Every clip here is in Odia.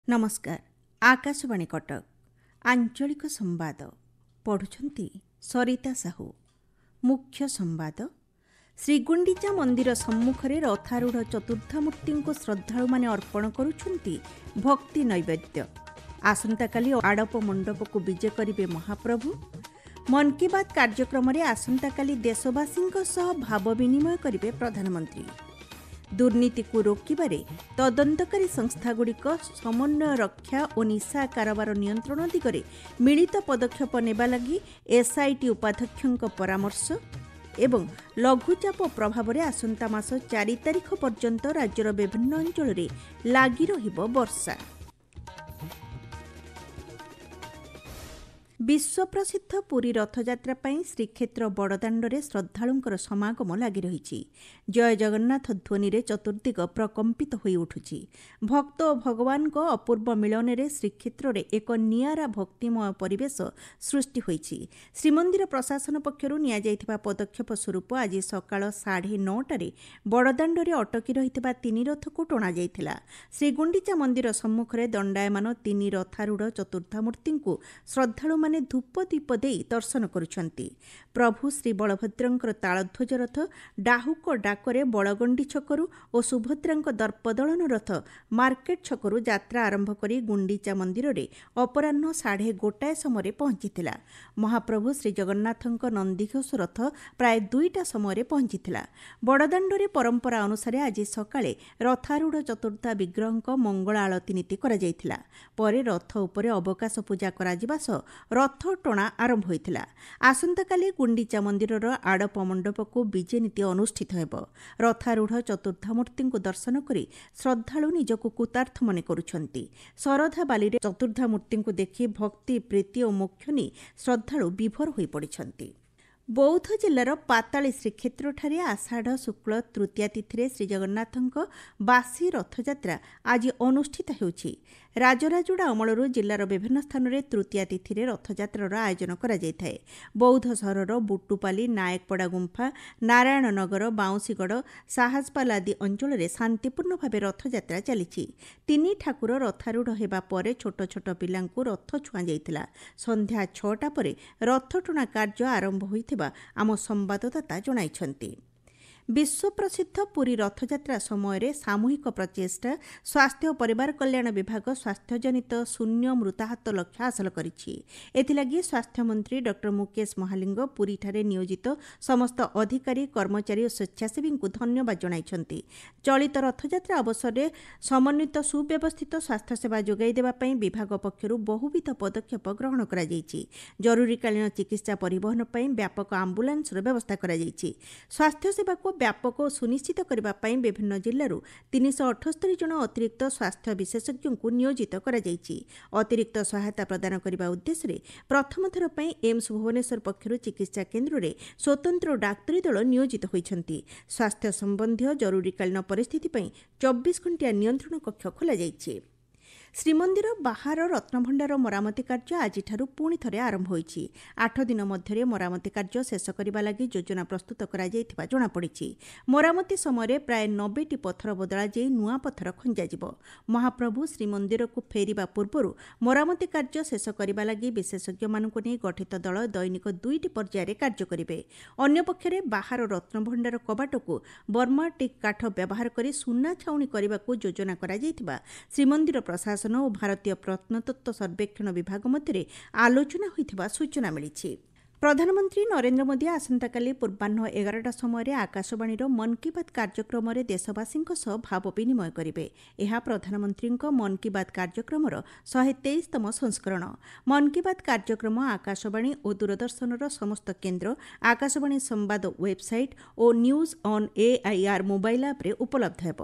नमस्कार। आकाशवाणी कटक आंचलिक संवाद पढ़ुछंती सरिता साहू। मुख्य संवाद श्रीगुंडीचा मंदिर सम्मुखरे रथारूढ़ चतुर्थामूर्ति को श्रद्धालु माने अर्पण करुछंती भक्ति नैवेद्य। आसंताकाली आड़प मंडप को विजे करिवे महाप्रभु। मन की बात कार्यक्रम रे आसंताकाली देशवासी सह भाव विनिमय करिवे प्रधानमंत्री। दुर्नीति को रोकिबारे तदंतकारी संस्थागुड़िक समन्वय रक्षा और निशा कारोबार नियंत्रण दिगरे मिलित पदक्षेप नेबा लगी एसआईटी उपाध्यक्षक परामर्श एवं लघुचाप प्रभाव में आसंता मास 4 तारिख पर्यंत राज्यर विभिन्न अंचल में लागी रहिबो वर्षा। विश्व प्रसिद्ध पुरी रथयात्रा पाई श्रीक्षेत्र बड़दाण्डे श्रद्धालुंकर समागम लगी रही। जय जगन्नाथ ध्वनि रे चतुर्दिग प्रकम्पित होई उठुछि। भक्त और भगवान को अपूर्व मिलन रे श्रीक्षेत्र रे एक नियारा भक्तिमय परिवेश सृष्टि होईछि। श्रीमंदिर प्रशासन पक्षरु निया जायथिबा पदक्षेप स्वरूप आज सकाळ 9:30 बड़दाण्डे अटकी रहिथिबा 3 रथ को टणा जायथिला। श्रीगुंडीचा मंदिर सम्मुखरे दंडायमान 3 रथारूढ़ चतुर्थामूर्ति को श्रद्धालु माने धूप दीप देई दर्शन करुछंती। प्रभु श्री बलभद्रंकर तालध्वज रथ डाहुक डाकरे बड़गंडी छकरू और सुभद्रांक दर्पदलन रथ मार्केट छकरू यात्रा आरंभ करी गुंडीचा मंदिर रे अपराह्न 1:30 समय पहुंचीथिला। महाप्रभु श्री जगन्नाथंक नंदीघोष रथ प्राय 2टा समय पहुंचीथिला। बड़दाण्डरे परंपरा अनुसार आज सकाळे रथारूढ़ चतुर्था विग्रहंक मंगल आलती नीति करा जायथिला। परे रथ उपरे अवकाश पूजा करा जिबा सह रथ टणा आरंभ होइथिला। आसंताकाली गुंडीचा मंदिरर आड़प मंडप को विजे नीति अनुष्ठित हेब। रथारूढ़ चतुर्थामूर्ति को दर्शन करी श्रद्धालु निजको कृतार्थ मने करुछंती। शरधा बाली चतुर्थामूर्ति को देखि भक्ति प्रीति और मोक्ष नहीं श्रद्धालु विभोर होई पड़िछंती। बौद्ध जिलार पाताली श्रीक्षेत्र ठारे आषाढ़ शुक्ल तृतीया तिथि श्रीजगन्नाथंक बासी रथयात्रा आज अनुष्ठित होउछि। राजराजुड़ा अमलरू जिलार विभिन्न स्थान में तृतीया तिथि रथयात्रार आयोजन करा जायथाय। बौद्ध सहरर बुट्टुपाली नायकपड़ा गुंफा नारायणनगर बाउंसीगढ़ साहसपाल आदि अंचल में शांतिपूर्ण भाव रथयात्रा चली। 3 ठाकुर रथारूढ़ हेबा परे छोट छोट पिलांकु रथ छुआ जायथिला। संध्या 6टा परे रथ टणा कार्य आरंभ होइथिबा आम संवाददाता जणाइछंती। विश्व प्रसिद्ध पुरी रथयात्रा समय सामूहिक प्रचेष्टा स्वास्थ्य और परिवार कल्याण विभाग स्वास्थ्यजनित शून्य मृताहत लक्ष्य हासिल करिछि। एथिलागि स्वास्थ्य मंत्री डॉ मुकेश महालिंग पुरी ठारे नियोजित समस्त अधिकारी कर्मचारी और स्वेच्छासेवी को धन्यवाद जणाइछंती। चलित रथयात्रा अवसर में समन्वित सुव्यवस्थित स्वास्थ्य सेवा जोगाई देबा पई विभाग पक्षरु बहुविध पदक्षेप ग्रहण करा जायछि। जरूरीकालीन चिकित्सा परिवहन पई व्यापक आम्बुलांसर व्यवस्था करा जायछि। स्वास्थ्य सेवा को व्यापक सुनिश्चित करने विभिन्न जिलूर 378 जन अतिरिक्त स्वास्थ्य विशेषज्ञ को नियोजित करा जायछि। अतिरिक्त सहायता प्रदान करने उद्देश्य प्रथम थर पर एम्स भुवनेश्वर पक्षर चिकित्सा केन्द्र में स्वतंत्र डाक्तरी दल नियोजित होइछंती। स्वास्थ्य संबंधी जरूरीकालीन परिस्थिति पर 24 घंटिया नियंत्रण कक्ष खोल जायछि। श्रीमंदिर बाहर रत्नभंडार मरामती कार्य आज पुणी थे आरंभ होइछि। 8 दिन मध्य मरामती कार्य शेष करने लगी योजना प्रस्तुत करा जायथिबा जणा पड़िछि। मरामती समय प्राय 90टी पत्थर बदला जाई नुआ पत्थर खंजा जिवो। महाप्रभु श्रीमंदिर को फेरिबा पूर्व मरामती कार्य शेष करने लगी विशेषज्ञ मानक नहीं गठित दल दैनिक 2टी पर्यायर कार्य करिवे। अन्य पक्षरे बाहर रत्नभंडार कबाट को बर्मा टिक काठ व्यवहार करी सुना छाउणी करने को योजना करा जायथिबा श्रीमंदिर प्रशासन और भारतीय प्रत्नतत्व सर्वेक्षण विभाग मध्य आलोचना होइथिबा सूचना मिली। प्रधानमंत्री नरेंद्र मोदी आसंताकाली पूर्वाह्न 11टा समय आकाशवाणी मन की बात कार्यक्रम देशवासी भाव विनिमय करेंगे। यह प्रधानमंत्री मन की बात कार्यक्रम 123तम संस्करण। मन की बात कार्यक्रम आकाशवाणी और दूरदर्शन समस्त केन्द्र आकाशवाणी संवाद वेबसाइट और news on AIR mobile app उपलब्ध है।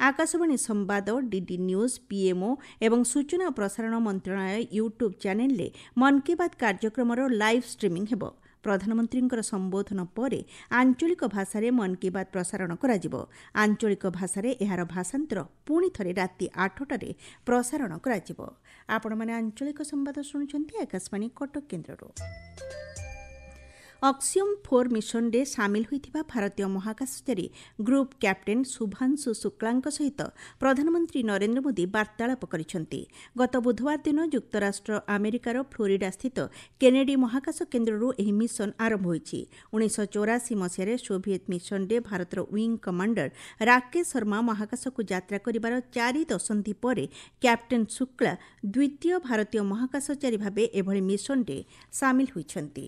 आकाशवाणी संवाद डीडी न्यूज पीएमओ एवं सूचना और प्रसारण मंत्रालय यूट्यूब चैनल में मन की बात कार्यक्रम लाइव स्ट्रीमिंग है। प्रधानमंत्री संबोधन पर आंचलिक भाषा मन की बात प्रसारण करा। आंचलिक भाषा यार भाषांतर पुणी थे राति 8टारे प्रसारण करा। आपण माने आंचलिक संवाद शुणुछंती आकाशवाणी कटक केन्द्र। ଅକ୍ସିୟମ୍ 4 ମିଶନରେ ସାମିଲ ହୋଇଥିବା ଭାରତୀୟ ମହାକାଶଚାରୀ ଗ୍ରୁପ୍ କ୍ୟାପ୍ଟେନ୍ ଶୁଭାଂଶୁ ଶୁକ୍ଲାଙ୍କ ସହିତ ପ୍ରଧାନମନ୍ତ୍ରୀ ନରେନ୍ଦ୍ର ମୋଦି ବାର୍ତ୍ତାଳାପ କରିଛନ୍ତି। ଗତ ବୁଧବାର ଦିନ ଯୁକ୍ତରାଷ୍ଟ୍ର ଆମେରିକାର ଫ୍ଲୋରିଡାସ୍ଥିତ କେନେଡି ମହାକାଶ କେନ୍ଦ୍ରରୁ ଏହି ମିଶନ ଆରମ୍ଭ ହୋଇଛି। 1984 ମସିହାରେ ସୋଭିଏତ୍ ମିଶନରେ ଭାରତର ୱିଙ୍ଗ କମାଣ୍ଡର ରାକେଶ ଶର୍ମା ମହାକାଶକୁ ଯାତ୍ରା କରିବାର 4 ଦଶନ୍ଧି ପରେ କ୍ୟାପ୍ଟେନ୍ ଶୁକ୍ଲା ଦ୍ୱିତୀୟ ଭାରତୀୟ ମହାକାଶଚାରୀ ଭାବେ ଏଭଳି ମିଶନରେ ସାମିଲ ହୋଇଛନ୍ତି।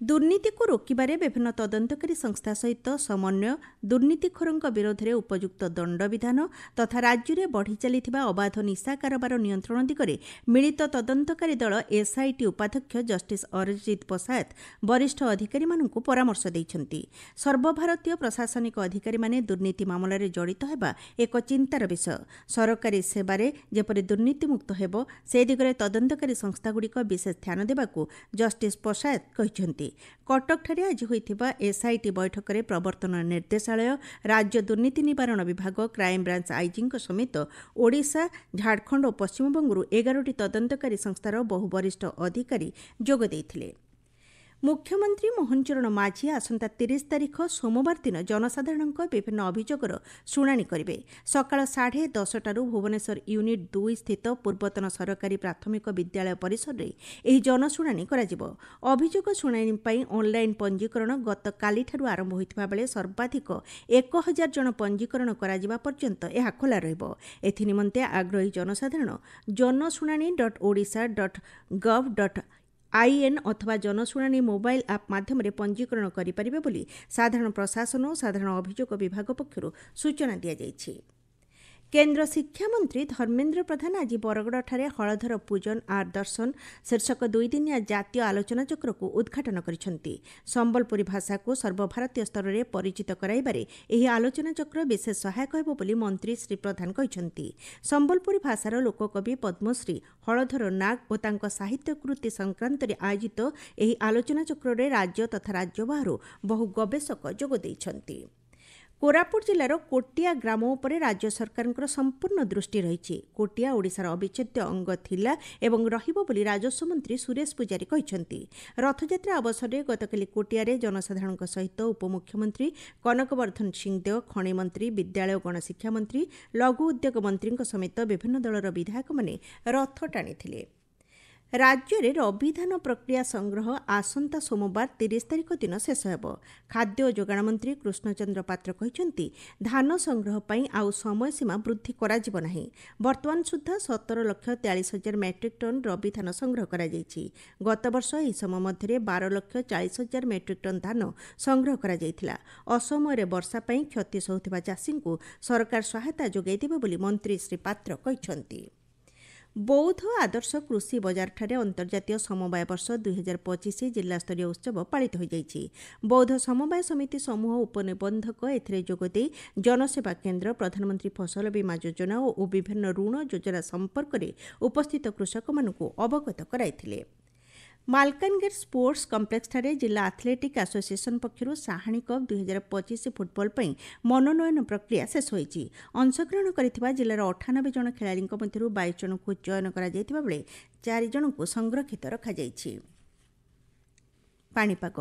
ଦୁର୍ନୀତିକୁ ରୋକିବାରେ ବିଭିନ୍ନ ତଦନ୍ତକାରୀ ସଂସ୍ଥା ସହିତ ସମନ୍ୱୟ, ଦୁର୍ନୀତିଖୋରଙ୍କ ବିରୋଧରେ ଉପଯୁକ୍ତ ଦଣ୍ଡବିଧାନ ତଥା ରାଜ୍ୟରେ ବଢ଼ି ଚାଲିଥିବା ଅବାଧ ନିଶା କାରବାର ନିୟନ୍ତ୍ରଣ ଦିଗରେ ମିଳିତ ତଦନ୍ତକାରୀ ଦଳ ଏସ୍ଆଇଟି ଉପାଧ୍ୟକ୍ଷ ଜଷ୍ଟିସ୍ ଅରିଜିତ୍ ପଶାୟତ ବରିଷ୍ଠ ଅଧିକାରୀମାନଙ୍କୁ ପରାମର୍ଶ ଦେଇଛନ୍ତି। ସର୍ବଭାରତୀୟ ପ୍ରଶାସନିକ ଅଧିକାରୀମାନେ ଦୁର୍ନୀତି ମାମଲାରେ ଜଡ଼ିତ ହେବା ଏକ ଚିନ୍ତାର ବିଷୟ। ସରକାରୀ ସେବାରେ ଯେପରି ଦୁର୍ନୀତିମୁକ୍ତ ହେବ ସେ ଦିଗରେ ତଦନ୍ତକାରୀ ସଂସ୍ଥାଗୁଡ଼ିକ ବିଶେଷ ଧ୍ୟାନ ଦେବାକୁ ଜଷ୍ଟିସ୍ ପଶାୟତ କହିଛନ୍ତି। କଟକଠାରେ ଆଜି ହୋଇଥିବା ଏସ୍ଆଇଟି ବୈଠକରେ ପ୍ରବର୍ତ୍ତନ ନିର୍ଦ୍ଦେଶାଳୟ, ରାଜ୍ୟ ଦୁର୍ନୀତି ନିବାରଣ ବିଭାଗ, କ୍ରାଇମବ୍ରାଞ୍ଚ ଆଇଜିଙ୍କ ସମେତ ଓଡ଼ିଶା, ଝାଡ଼ଖଣ୍ଡ ଓ ପଶ୍ଚିମବଙ୍ଗରୁ 11ଟି ତଦନ୍ତକାରୀ ସଂସ୍ଥାର ବହୁ ବରିଷ୍ଠ ଅଧିକାରୀ ଯୋଗ ଦେଇଥିଲେ। ମୁଖ୍ୟମନ୍ତ୍ରୀ ମୋହନ ଚରଣ ମାଝୀ ଆସନ୍ତା 30 ତାରିଖ ସୋମବାର ଦିନ ଜନସାଧାରଣଙ୍କ ବିଭିନ୍ନ ଅଭିଯୋଗର ଶୁଣାଣି କରିବେ। ସକାଳ 10:30ଟାରୁ ଭୁବନେଶ୍ୱର ୟୁନିଟ୍ 2 ସ୍ଥିତ ପୂର୍ବତନ ସରକାରୀ ପ୍ରାଥମିକ ବିଦ୍ୟାଳୟ ପରିସରରେ ଏହି ଜନଶୁଣାଣି କରାଯିବ। ଅଭିଯୋଗ ଶୁଣାଣି ପାଇଁ ଅନ୍ଲାଇନ୍ ପଞ୍ଜୀକରଣ ଗତକାଲିଠାରୁ ଆରମ୍ଭ ହୋଇଥିବା ବେଳେ ସର୍ବାଧିକ 1000 ଜଣ ପଞ୍ଜୀକରଣ କରାଯିବା ପର୍ଯ୍ୟନ୍ତ ଏହା ଖୋଲା ରହିବ। ଏଥିନିମନ୍ତେ ଆଗ୍ରହୀ ଜନସାଧାରଣ janashunani.odisha.gov.in ଅଥବା ଜନଶୁଣାଣି ମୋବାଇଲ୍ ଆପ୍ ମାଧ୍ୟମରେ ପଞ୍ଜୀକରଣ କରିପାରିବେ ବୋଲି ସାଧାରଣ ପ୍ରଶାସନ ଓ ସାଧାରଣ ଅଭିଯୋଗ ବିଭାଗ ପକ୍ଷରୁ ସୂଚନା ଦିଆଯାଇଛି। କେନ୍ଦ୍ର ଶିକ୍ଷାମନ୍ତ୍ରୀ ଧର୍ମେନ୍ଦ୍ର ପ୍ରଧାନ ଆଜି ବରଗଡ଼ଠାରେ ହଳଧର ପୂଜନ ଆର୍ ଦର୍ଶନ ଶୀର୍ଷକ 2 ଦିନିଆ ଜାତୀୟ ଆଲୋଚନାଚକ୍ରକୁ ଉଦ୍ଘାଟନ କରିଛନ୍ତି। ସମ୍ବଲପୁରୀ ଭାଷାକୁ ସର୍ବଭାରତୀୟ ସ୍ତରରେ ପରିଚିତ କରାଇବାରେ ଏହି ଆଲୋଚନାଚକ୍ର ବିଶେଷ ସହାୟକ ହେବ ବୋଲି ମନ୍ତ୍ରୀ ଶ୍ରୀ ପ୍ରଧାନ କହିଛନ୍ତି। ସମ୍ବଲପୁରୀ ଭାଷାର ଲୋକକବି ପଦ୍ମଶ୍ରୀ ହଳଧର ନାଗ ଓ ତାଙ୍କ ସାହିତ୍ୟକୃତି ସଂକ୍ରାନ୍ତରେ ଆୟୋଜିତ ଏହି ଆଲୋଚନାଚକ୍ରରେ ରାଜ୍ୟ ତଥା ରାଜ୍ୟ ବାହାରୁ ବହୁ ଗବେଷକ ଯୋଗ ଦେଇଛନ୍ତି। କୋରାପୁଟ ଜିଲ୍ଲାର କୋଟିଆ ଗ୍ରାମ ଉପରେ ରାଜ୍ୟ ସରକାରଙ୍କର ସମ୍ପୂର୍ଣ୍ଣ ଦୃଷ୍ଟି ରହିଛି। କୋଟିଆ ଓଡ଼ିଶାର ଅବିଚ୍ଛେଦ୍ୟ ଅଙ୍ଗ ଥିଲା ଏବଂ ରହିବ ବୋଲି ରାଜସ୍ୱ ମନ୍ତ୍ରୀ ସୁରେଶ ପୂଜାରୀ କହିଛନ୍ତି। ରଥଯାତ୍ରା ଅବସରରେ ଗତକାଲି କୋଟିଆରେ ଜନସାଧାରଣଙ୍କ ସହିତ ଉପମୁଖ୍ୟମନ୍ତ୍ରୀ କନକବର୍ଦ୍ଧନ ସିଂଦେଓ, ଖଣି ମନ୍ତ୍ରୀ, ବିଦ୍ୟାଳୟ ଓ ଗଣଶିକ୍ଷା ମନ୍ତ୍ରୀ, ଲଘୁ ଉଦ୍ୟୋଗ ମନ୍ତ୍ରୀଙ୍କ ସମେତ ବିଭିନ୍ନ ଦଳର ବିଧାୟକମାନେ ରଥ ଟାଣିଥିଲେ। ରାଜ୍ୟରେ ରବିଧାନ ପ୍ରକ୍ରିୟା ସଂଗ୍ରହ ଆସନ୍ତା ସୋମବାର 30 ତାରିଖ ଦିନ ଶେଷ ହେବ। ଖାଦ୍ୟ ଓ ଯୋଗାଣ ମନ୍ତ୍ରୀ କୃଷ୍ଣଚନ୍ଦ୍ର ପାତ୍ର କହିଛନ୍ତି, ଧାନ ସଂଗ୍ରହ ପାଇଁ ଆଉ ସମୟସୀମା ବୃଦ୍ଧି କରାଯିବ ନାହିଁ। ବର୍ତ୍ତମାନ ସୁଦ୍ଧା 17,43,000 ମେଟ୍ରିକ୍ ଟନ୍ ରବିଧାନ ସଂଗ୍ରହ କରାଯାଇଛି। ଗତବର୍ଷ ଏହି ସମୟ ମଧ୍ୟରେ 12,40,000 ମେଟ୍ରିକ୍ ଟନ୍ ଧାନ ସଂଗ୍ରହ କରାଯାଇଥିଲା। ଅସମୟରେ ବର୍ଷା ପାଇଁ କ୍ଷତି ସହୁଥିବା ଚାଷୀଙ୍କୁ ସରକାର ସହାୟତା ଯୋଗାଇ ଦେବେ ବୋଲି ମନ୍ତ୍ରୀ ଶ୍ରୀ ପାତ୍ର କହିଛନ୍ତି। ବୌଦ୍ଧ ଆଦର୍ଶ କୃଷି ବଜାରଠାରେ ଅନ୍ତର୍ଜାତୀୟ ସମବାୟ ବର୍ଷ 2025 ଜିଲ୍ଲାସ୍ତରୀୟ ଉତ୍ସବ ପାଳିତ ହୋଇଯାଇଛି। ବୌଦ୍ଧ ସମବାୟ ସମିତି ସମୂହ ଉପନିବନ୍ଧକ ଏଥିରେ ଯୋଗଦେଇ ଜନସେବା କେନ୍ଦ୍ର, ପ୍ରଧାନମନ୍ତ୍ରୀ ଫସଲ ବୀମା ଯୋଜନା ଓ ବିଭିନ୍ନ ଋଣ ଯୋଜନା ସମ୍ପର୍କରେ ଉପସ୍ଥିତ କୃଷକମାନଙ୍କୁ ଅବଗତ କରାଇଥିଲେ। ମାଲକାନଗିରି ସ୍ପୋର୍ଟସ୍ କମ୍ପ୍ଲେକ୍ସଠାରେ ଜିଲ୍ଲା ଆଥଲେଟିକ୍ ଆସୋସିଏସନ୍ ପକ୍ଷରୁ ସାହାଣୀ କପ୍ 2025 ଫୁଟବଲ ପାଇଁ ମନୋନୟନ ପ୍ରକ୍ରିୟା ଶେଷ ହୋଇଛି। ଅଂଶଗ୍ରହଣ କରିଥିବା ଜିଲ୍ଲାର 98 ଜଣ ଖେଳାଳିଙ୍କ ମଧ୍ୟରୁ 22 ଜଣଙ୍କୁ ଚୟନ କରାଯାଇଥିବା ବେଳେ 4 ଜଣଙ୍କୁ ସଂରକ୍ଷିତ ରଖାଯାଇଛି। ପାଣିପାଗ।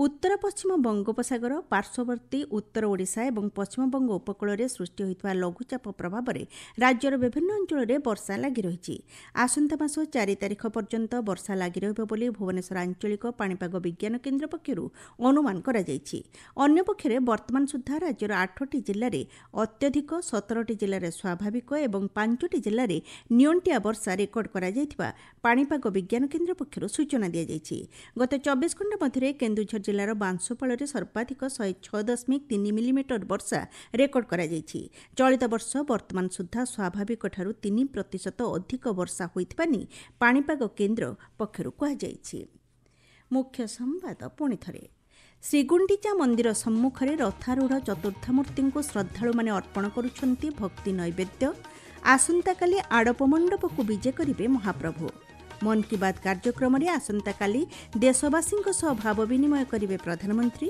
ଉତ୍ତର ପଶ୍ଚିମ ବଙ୍ଗୋପସାଗର, ପାର୍ଶ୍ୱବର୍ତ୍ତୀ ଉତ୍ତର ଓଡ଼ିଶା ଏବଂ ପଶ୍ଚିମବଙ୍ଗ ଉପକୂଳରେ ସୃଷ୍ଟି ହୋଇଥିବା ଲଘୁଚାପ ପ୍ରଭାବରେ ରାଜ୍ୟର ବିଭିନ୍ନ ଅଞ୍ଚଳରେ ବର୍ଷା ଲାଗି ରହିଛି। ଆସନ୍ତା ମାସ 4 ତାରିଖ ପର୍ଯ୍ୟନ୍ତ ବର୍ଷା ଲାଗି ରହିବ ବୋଲି ଭୁବନେଶ୍ୱର ଆଞ୍ଚଳିକ ପାଣିପାଗ ବିଜ୍ଞାନ କେନ୍ଦ୍ର ପକ୍ଷରୁ ଅନୁମାନ କରାଯାଇଛି। ଅନ୍ୟପକ୍ଷରେ ବର୍ତ୍ତମାନ ସୁଦ୍ଧା ରାଜ୍ୟର 8ଟି ଜିଲ୍ଲାରେ ଅତ୍ୟଧିକ, 17ଟି ଜିଲ୍ଲାରେ ସ୍ୱାଭାବିକ ଏବଂ 5ଟି ଜିଲ୍ଲାରେ ନିଅଣ୍ଟିଆ ବର୍ଷା ରେକର୍ଡ କରାଯାଇଥିବା ପାଣିପାଗ ବିଜ୍ଞାନ କେନ୍ଦ୍ର ପକ୍ଷରୁ ସୂଚନା ଦିଆଯାଇଛି। ଗତ 24 ଘଣ୍ଟା ମଧ୍ୟରେ କେନ୍ଦୁଝର ଜିଲ୍ଲାର ବାଂଶପାଳରେ ସର୍ବାଧିକ 106.3 ମିଲିମିଟର ବର୍ଷା ରେକର୍ଡ କରାଯାଇଛି। ଚଳିତ ବର୍ଷ ବର୍ତ୍ତମାନ ସୁଦ୍ଧା ସ୍ୱାଭାବିକଠାରୁ 3% ଅଧିକ ବର୍ଷା ହୋଇଥିବା ନେଇ ପାଣିପାଗ କେନ୍ଦ୍ର ପକ୍ଷରୁ କୁହାଯାଇଛି। ମୁଖ୍ୟ ସମ୍ବାଦ ପୁଣିଥରେ। ଶ୍ରୀଗୁଣ୍ଡିଚା ମନ୍ଦିର ସମ୍ମୁଖରେ ରଥାରୂଢ଼ ଚତୁର୍ଦ୍ଧାମୂର୍ତ୍ତିଙ୍କୁ ଶ୍ରଦ୍ଧାଳୁମାନେ ଅର୍ପଣ କରୁଛନ୍ତି ଭକ୍ତି ନୈବେଦ୍ୟ। ଆସନ୍ତାକାଲି ଆଡ଼ପ ମଣ୍ଡପକୁ ବିଜେ କରିବେ ମହାପ୍ରଭୁ। ମନ୍ କି ବାତ୍ କାର୍ଯ୍ୟକ୍ରମରେ ଆସନ୍ତାକାଲି ଦେଶବାସୀଙ୍କ ସହ ଭାବ ବିନିମୟ କରିବେ ପ୍ରଧାନମନ୍ତ୍ରୀ।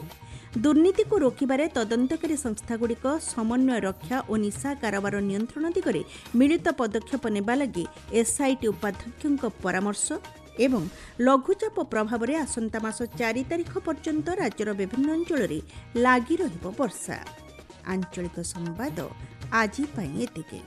ଦୁର୍ନୀତିକୁ ରୋକିବାରେ ତଦନ୍ତକାରୀ ସଂସ୍ଥାଗୁଡ଼ିକ ସମନ୍ୱୟ ରକ୍ଷା ଓ ନିଶା କାରବାର ନିୟନ୍ତ୍ରଣ ଦିଗରେ ମିଳିତ ପଦକ୍ଷେପ ନେବା ଲାଗି ଏସ୍ଆଇଟି ଉପାଧ୍ୟକ୍ଷଙ୍କ ପରାମର୍ଶ। ଏବଂ ଲଘୁଚାପ ପ୍ରଭାବରେ ଆସନ୍ତା ମାସ 4 ତାରିଖ ପର୍ଯ୍ୟନ୍ତ ରାଜ୍ୟର ବିଭିନ୍ନ ଅଞ୍ଚଳରେ ଲାଗି ରହିବ ବର୍ଷା। ଆଞ୍ଚଳିକ ସମ୍ବାଦ ଆଜି ପାଇଁ ଏତିକି।